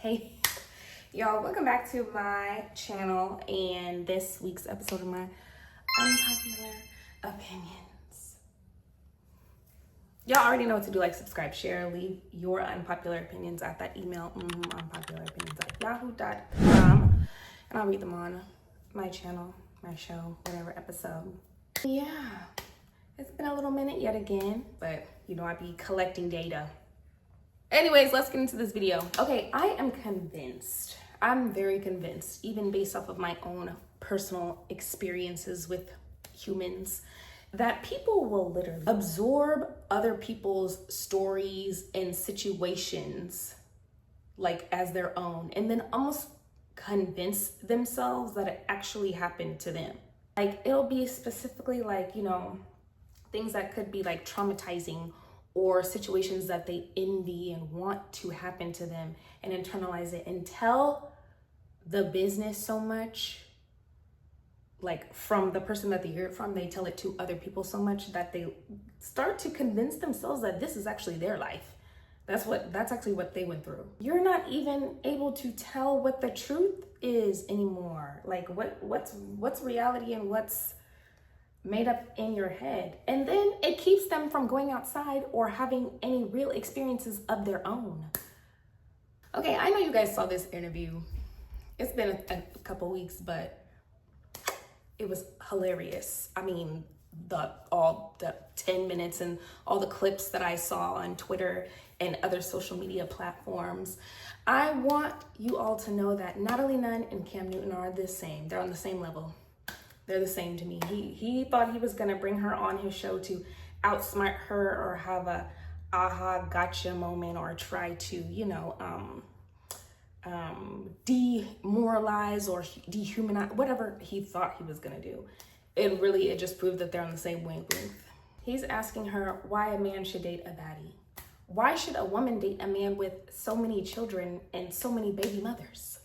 Hey y'all, welcome back to my channel and this week's episode of my unpopular opinions. Y'all already know what to do, like, subscribe, share, leave your unpopular opinions at that email, unpopularopinions@yahoo.com, and I'll read them on my channel, my show, whatever episode. Yeah, it's been a little minute yet again, but you know, I be collecting data. Anyways, let's get into this video. Okay, I am convinced, I'm very convinced, even based off of my own personal experiences with humans, that people will literally absorb other people's stories and situations like as their own, and then almost convince themselves that it actually happened to them. Like, it'll be specifically like, you know, things that could be like traumatizing or situations that they envy and want to happen to them, and internalize it and tell the business so much, like from the person that they hear it from, they tell it to other people so much that they start to convince themselves that this is actually their life. That's actually what they went through. You're not even able to tell what the truth is anymore. Like what's reality and what's made up in your head. And then it keeps them from going outside or having any real experiences of their own. Okay, I know you guys saw this interview. It's been a couple weeks, but it was hilarious. I mean, all the 10 minutes and all the clips that I saw on Twitter and other social media platforms. I want you all to know that Natalie Nunn and Cam Newton are the same. They're on the same level. They're the same to me. He thought he was gonna bring her on his show to outsmart her or have a aha gotcha moment, or try to, you know, demoralize or dehumanize, whatever he thought he was gonna do. It just proved that they're on the same wavelength. He's asking her why a man should date a baddie. Why should a woman date a man with so many children and so many baby mothers?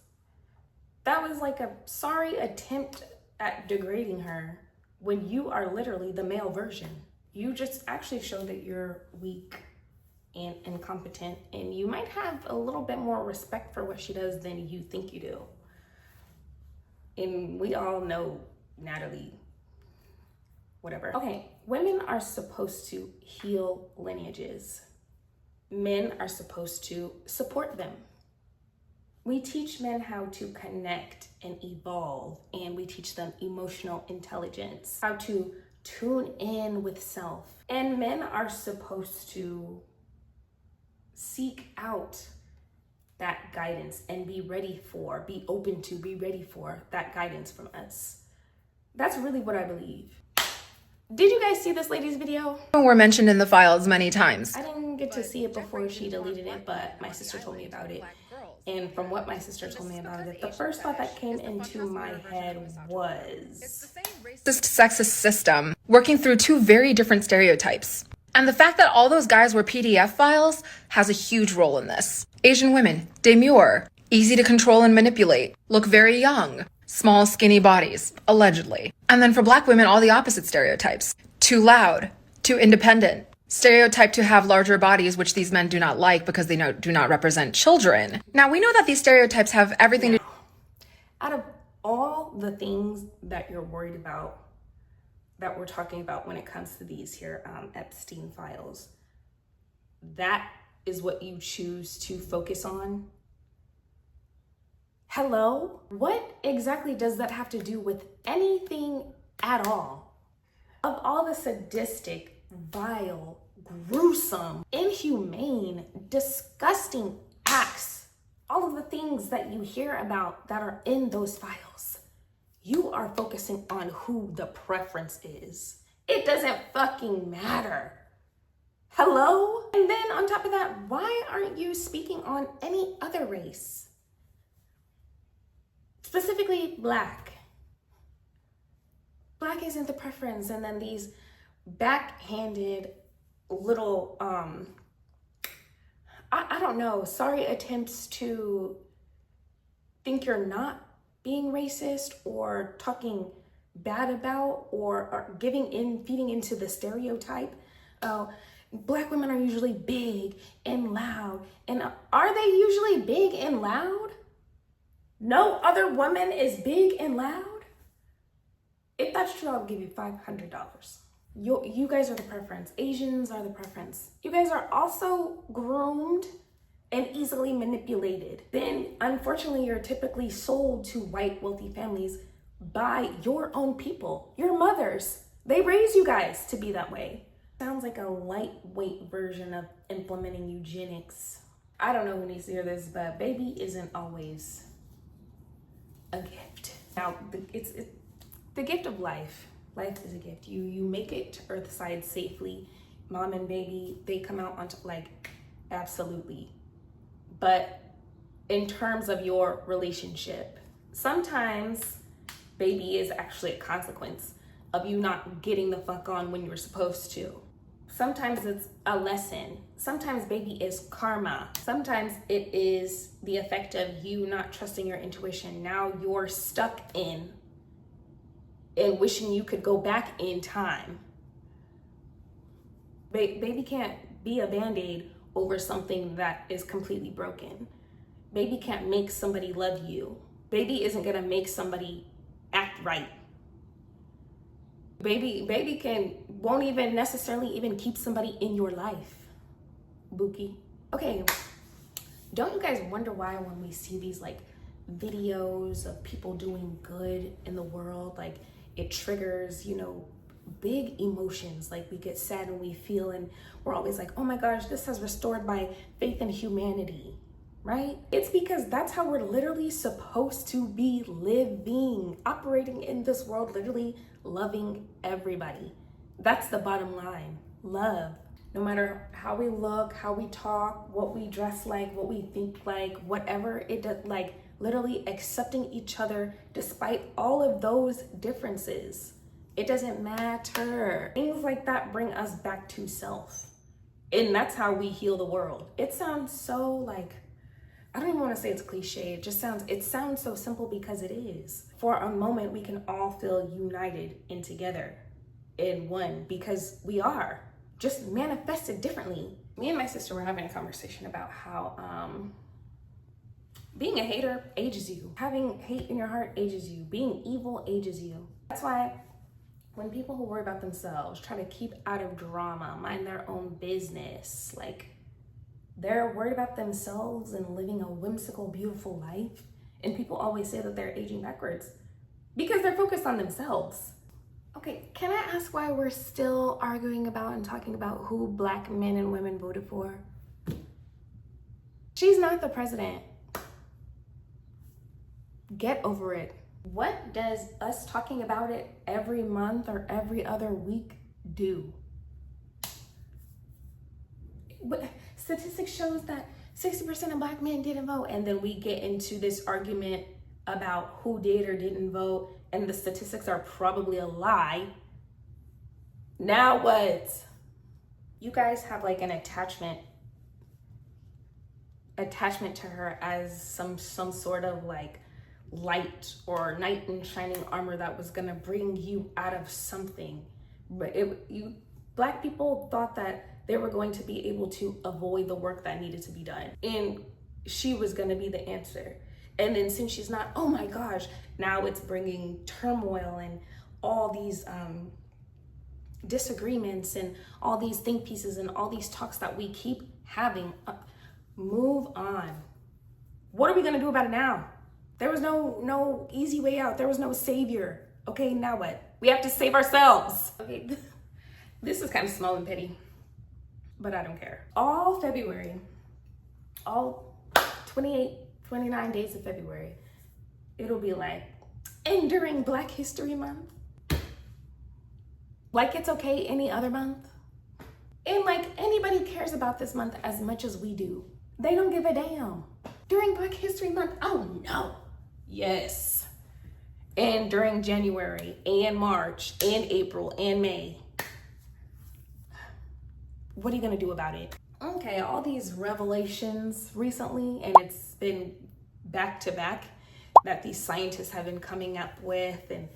That was like a sorry attempt at degrading her when you are literally the male version. You just actually show that you're weak and incompetent, and you might have a little bit more respect for what she does than you think you do. And we all know Natalie, whatever. Okay, women are supposed to heal lineages. Men are supposed to support them. We teach men how to connect and evolve, and we teach them emotional intelligence, how to tune in with self. And men are supposed to seek out that guidance and be ready for that guidance from us. That's really what I believe. Did you guys see this lady's video? Were mentioned in the files many times. I didn't get to see it before she deleted it, but my sister told me about it. And from what my sister told me about it, the first thought that came into my head was This sexist system working through two very different stereotypes. And the fact that all those guys were PDF files has a huge role in this. Asian women, demure, easy to control and manipulate, look very young, small skinny bodies, allegedly. And then for black women, all the opposite stereotypes. Too loud, too independent, stereotyped to have larger bodies, which these men do not like because they do not represent children. Now, we know that these stereotypes have everything to... Out of all the things that you're worried about, that we're talking about when it comes to these here Epstein files, that is what you choose to focus on? Hello? What exactly does that have to do with anything at all? Of all the sadistic, vile, gruesome, inhumane, disgusting acts, all of the things that you hear about that are in those files, you are focusing on who the preference is. It doesn't fucking matter. Hello? And then on top of that, why aren't you speaking on any other race? Specifically Black. Black isn't the preference, and then these backhanded little I don't know, sorry attempts to think you're not being racist or talking bad about or feeding into the stereotype. Black women are usually big and loud loud. And are they usually big and loud? No other woman is big and loud? If that's true, I'll give you $500. You guys are the preference. Asians are the preference. You guys are also groomed and easily manipulated. Then, unfortunately, you're typically sold to white wealthy families by your own people, your mothers. They raise you guys to be that way. Sounds like a lightweight version of implementing eugenics. I don't know who needs to hear this, but baby isn't always a gift. Now, it's the gift of life. Life is a gift. You make it to Earthside safely. Mom and baby, they come out onto absolutely. But in terms of your relationship, sometimes baby is actually a consequence of you not getting the fuck on when you were supposed to. Sometimes it's a lesson. Sometimes baby is karma. Sometimes it is the effect of you not trusting your intuition. Now you're stuck in and wishing you could go back in time. Baby can't be a band-aid over something that is completely broken. Baby can't make somebody love you. Baby isn't gonna make somebody act right. Baby won't even necessarily even keep somebody in your life. Bookie. Okay, don't you guys wonder why when we see these videos of people doing good in the world, it triggers, big emotions. We get sad and we feel, and we're always like, oh my gosh, this has restored my faith in humanity, right? It's because that's how we're literally supposed to be living, operating in this world, literally loving everybody. That's the bottom line. Love. No matter how we look, how we talk, what we dress like, what we think like, whatever it does, literally accepting each other despite all of those differences. It doesn't matter. Things like that bring us back to self. And that's how we heal the world. It sounds so I don't even want to say it's cliche. It sounds so simple because it is. For a moment, we can all feel united and together in one because we are, just manifested differently. Me and my sister were having a conversation about how being a hater ages you. Having hate in your heart ages you. Being evil ages you. That's why when people who worry about themselves try to keep out of drama, mind their own business, they're worried about themselves and living a whimsical, beautiful life. And people always say that they're aging backwards because they're focused on themselves. Okay, can I ask why we're still arguing about and talking about who Black men and women voted for? She's not the president. Get over it. What does us talking about it every month or every other week do? Statistics shows that 60% of Black men didn't vote, and then we get into this argument about who did or didn't vote, and the statistics are probably a lie. Now what? You guys have an attachment to her as some sort of light or knight in shining armor that was gonna bring you out of something. But Black people thought that they were going to be able to avoid the work that needed to be done. And she was gonna be the answer. And then since she's not, oh my gosh, now it's bringing turmoil and all these disagreements and all these think pieces and all these talks that we keep having. Move on. What are we gonna do about it now? There was no easy way out. There was no savior. Okay, now what? We have to save ourselves. Okay, this is kind of small and petty, but I don't care. All February, all 29 days of February, it'll be and during Black History Month, it's okay any other month. And anybody cares about this month as much as we do. They don't give a damn. During Black History Month, oh no, yes. And during January and March and April and May, what are you gonna do about it? Okay, all these revelations recently, and it's been back to back, that these scientists have been coming up with and,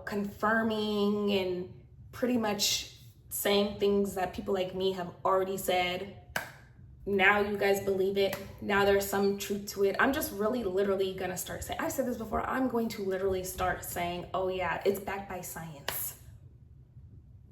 confirming and pretty much saying things that people like me have already said. now you guys believe it. Now there's some truth to it. I'm just really literally gonna start saying, I've said this before, I'm going to literally start saying, oh yeah, it's backed by science.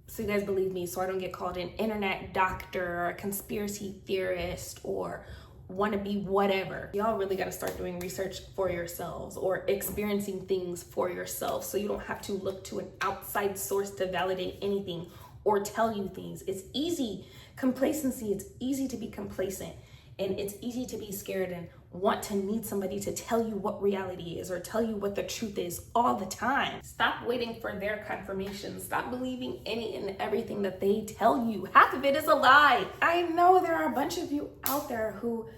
So you guys believe me, so I don't get called an internet doctor or a conspiracy theorist or wannabe whatever. Y'all really gotta start doing research for yourselves or experiencing things for yourselves, so you don't have to look to an outside source to validate anything or tell you things. It's easy. Complacency, it's easy to be complacent, and it's easy to be scared and want to need somebody to tell you what reality is or tell you what the truth is all the time. Stop waiting for their confirmation. Stop believing any and everything that they tell you. Half of it is a lie. I know there are a bunch of you out there who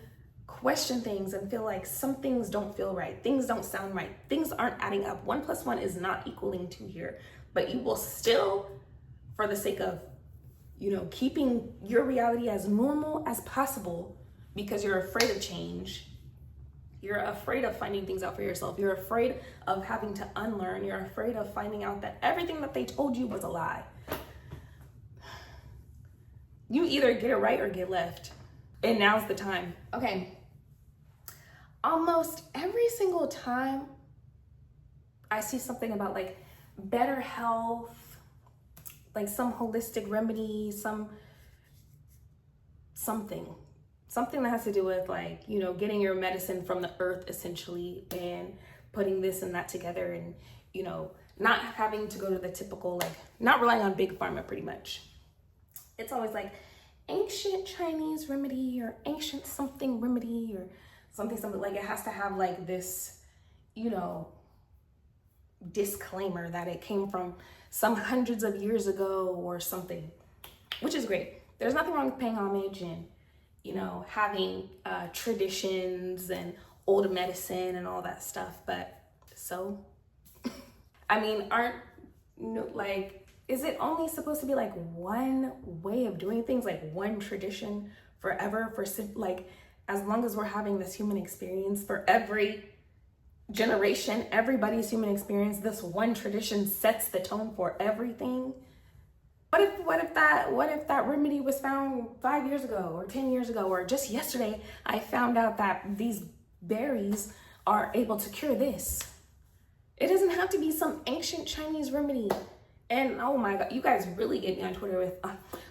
question things and feel like some things don't feel right. Things don't sound right. Things aren't adding up. 1 + 1 is not equaling 2 here, but you will still, for the sake of keeping your reality as normal as possible, because you're afraid of change. You're afraid of finding things out for yourself. You're afraid of having to unlearn. You're afraid of finding out that everything that they told you was a lie. You either get it right or get left. And now's the time. Okay. Almost every single time I see something about like better health, like some holistic remedy, something that has to do with like, getting your medicine from the earth essentially and putting this and that together and, not having to go to the typical, like not relying on big pharma pretty much. It's always like ancient Chinese remedy or ancient something remedy or something like it has to have like this, disclaimer that it came from some hundreds of years ago or something, which is great. There's nothing wrong with paying homage and having traditions and old medicine and all that stuff, but so I mean, is it only supposed to be like one way of doing things, like one tradition forever, for like as long as we're having this human experience for every generation, everybody's human experience, this one tradition sets the tone for everything? What if that remedy was found 5 years ago or 10 years ago, or just yesterday I found out that these berries are able to cure this? It doesn't have to be some ancient Chinese remedy. And oh my God, you guys really get me on Twitter with,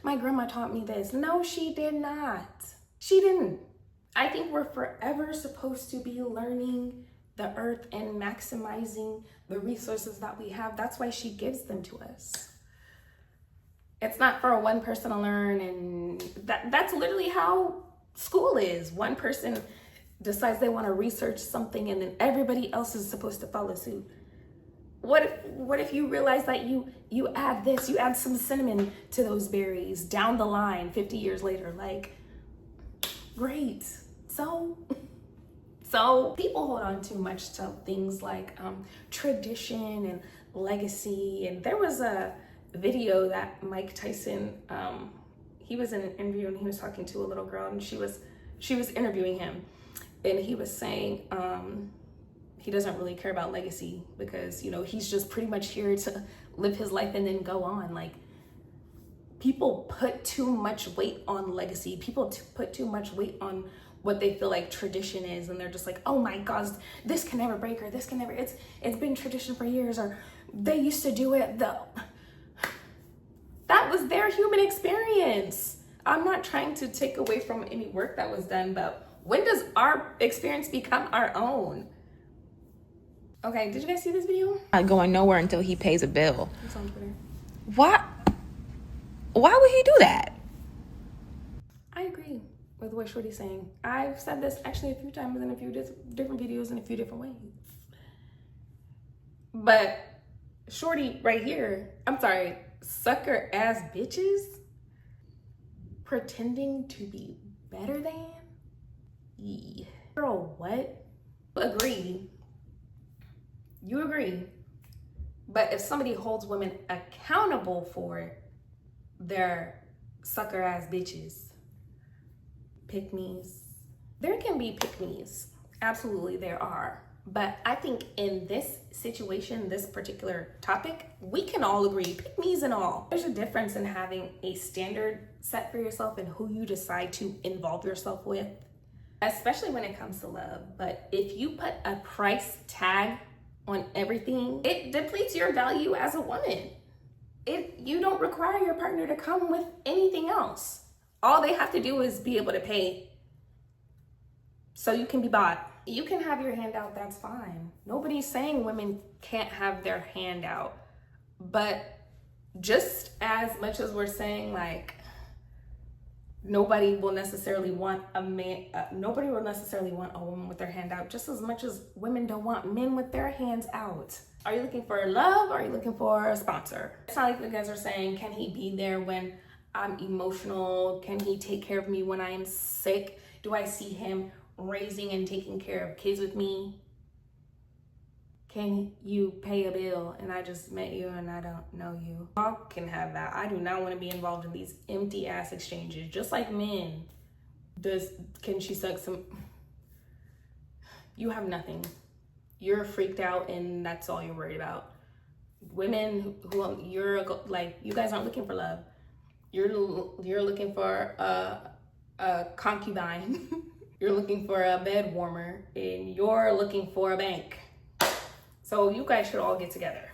my grandma taught me this. No, she did not. She didn't. I think we're forever supposed to be learning the earth and maximizing the resources that we have. That's why she gives them to us. It's not for one person to learn, and that's literally how school is. One person decides they want to research something and then everybody else is supposed to follow suit. What if you realize that you add this, you add some cinnamon to those berries down the line 50 years later? Like, great. So people hold on too much to things like tradition and legacy. And there was a video that Mike Tyson, he was in an interview and he was talking to a little girl, and she was interviewing him, and he was saying he doesn't really care about legacy because he's just pretty much here to live his life and then go on. Like, people put too much weight on legacy. People put too much weight on what they feel like tradition is, and they're just like, oh my gosh, this can never break, or this can never, it's been tradition for years, or they used to do it though. That was their human experience. I'm not trying to take away from any work that was done, but when does our experience become our own? Okay, did you guys see this video? Not going nowhere until he pays a bill. It's on Twitter. Why would he do that? I agree with what Shorty's saying. I've said this actually a few times in a few different videos in a few different ways. But Shorty right here, I'm sorry, sucker ass bitches pretending to be better than? Yeah. Girl, what? Agree. You agree. But if somebody holds women accountable for their sucker ass bitches, pick-me's, there can be pick-me's. Absolutely there are. But I think in this situation, this particular topic, we can all agree, pick me's and all. There's a difference in having a standard set for yourself and who you decide to involve yourself with, especially when it comes to love. But if you put a price tag on everything, it depletes your value as a woman. You don't require your partner to come with anything else. All they have to do is be able to pay so you can be bought. You can have your hand out, that's fine. Nobody's saying women can't have their hand out. But just as much as we're saying, like, nobody will necessarily want a man, nobody will necessarily want a woman with their hand out, just as much as women don't want men with their hands out. Are you looking for love, or are you looking for a sponsor? It's not like you guys are saying, can he be there when I'm emotional? Can he take care of me when I am sick? Do I see him raising and taking care of kids with me? Can you pay a bill and I just met you and I don't know you? Y'all can have that. I do not want to be involved in these empty ass exchanges. Just like men. Can she suck some? You have nothing. You're freaked out and that's all you're worried about. Women who you guys aren't looking for love. You're looking for a concubine. You're looking for a bed warmer, and you're looking for a bank. So you guys should all get together.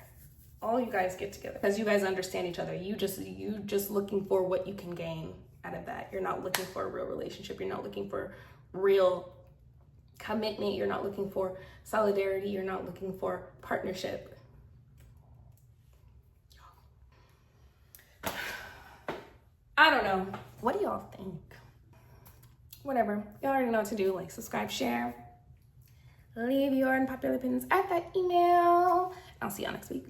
All you guys get together because you guys understand each other. You just looking for what you can gain out of that. You're not looking for a real relationship. You're not looking for real commitment. You're not looking for solidarity. You're not looking for partnership. I don't know. What do y'all think? Whatever. You already know what to do. Like, subscribe, share. Leave your unpopular opinions at that email. I'll see y'all next week.